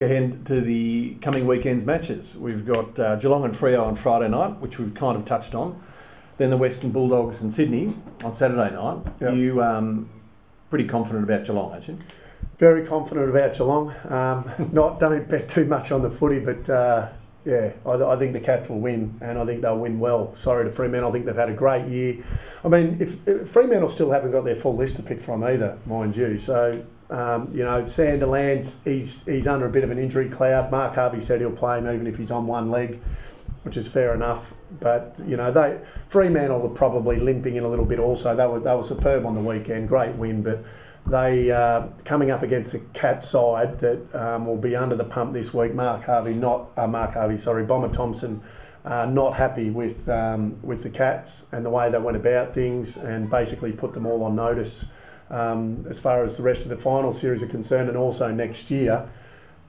Ahead to the coming weekend's matches. We've got Geelong and Freo on Friday night, which we've kind of touched on. Then the Western Bulldogs and Sydney on Saturday night. Yep. You pretty confident about Geelong, aren't you? Very confident about Geelong. Don't bet too much on the footy, but I think the Cats will win, and I think they'll win well. Sorry to Fremantle, I think they've had a great year. I mean, if Fremantle still haven't got their full list to pick from either, mind you. So, Sandilands, he's under a bit of an injury cloud. Mark Harvey said he'll play him even if he's on one leg, which is fair enough. But Fremantle are probably limping in a little bit. Also, they were superb on the weekend, great win. But they coming up against the Cats side that will be under the pump this week. Bomber Thompson. Not happy with the Cats and the way they went about things, and basically put them all on notice as far as the rest of the final series are concerned, and also next year.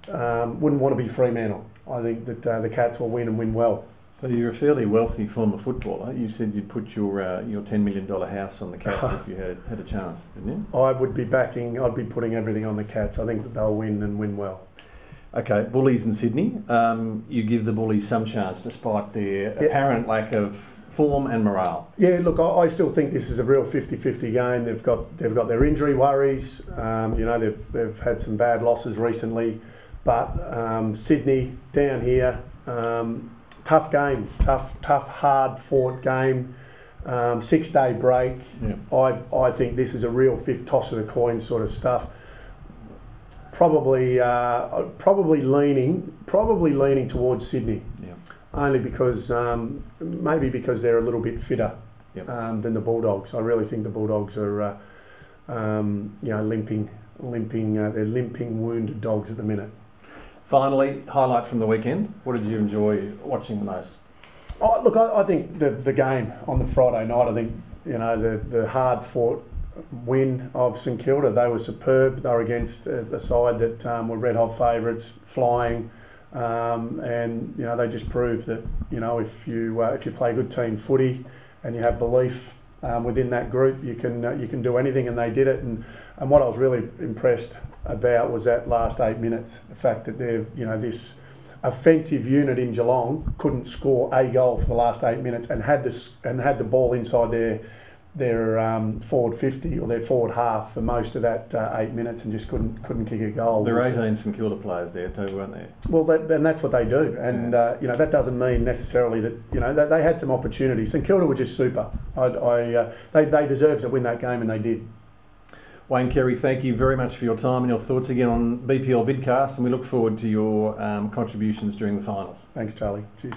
Wouldn't want to be Fremantle. I think that the Cats will win and win well. So you're a fairly wealthy former footballer. You said you'd put your $10 million house on the Cats if you had a chance, didn't you? I'd be putting everything on the Cats. I think that they'll win and win well. Okay, Bullies in Sydney. You give the Bullies some chance despite their apparent lack of form and morale. Yeah, look, I still think this is a real 50-50 game. They've got their injury worries. They've had some bad losses recently, but Sydney down here, tough game, tough, hard-fought game. 6-day break. Yeah. I think this is a real fifth toss of the coin sort of stuff. Probably leaning towards Sydney. Yeah. Only because maybe because they're a little bit fitter than the Bulldogs. I really think the Bulldogs are limping. They're limping, wounded dogs at the minute. Finally, highlight from the weekend. What did you enjoy watching the most? Oh, look, I think the game on the Friday night. I think the hard fought win of St Kilda. They were superb. They were against a side that were red hot favourites, flying. And they just proved that if you play good team footy and you have belief within that group, you can do anything, and they did it. And what I was really impressed about was that last 8 minutes, the fact that they've this offensive unit in Geelong couldn't score a goal for the last 8 minutes and had the ball inside their forward 50 or their forward half for most of that 8 minutes, and just couldn't kick a goal. There were 18 St Kilda players there too, weren't there? Well, and that's what they do, and that doesn't mean necessarily that they had some opportunities. St Kilda were just super. They deserved to win that game, and they did. Wayne Carey, thank you very much for your time and your thoughts again on BPL Vidcast, and we look forward to your contributions during the finals. Thanks, Charlie. Cheers.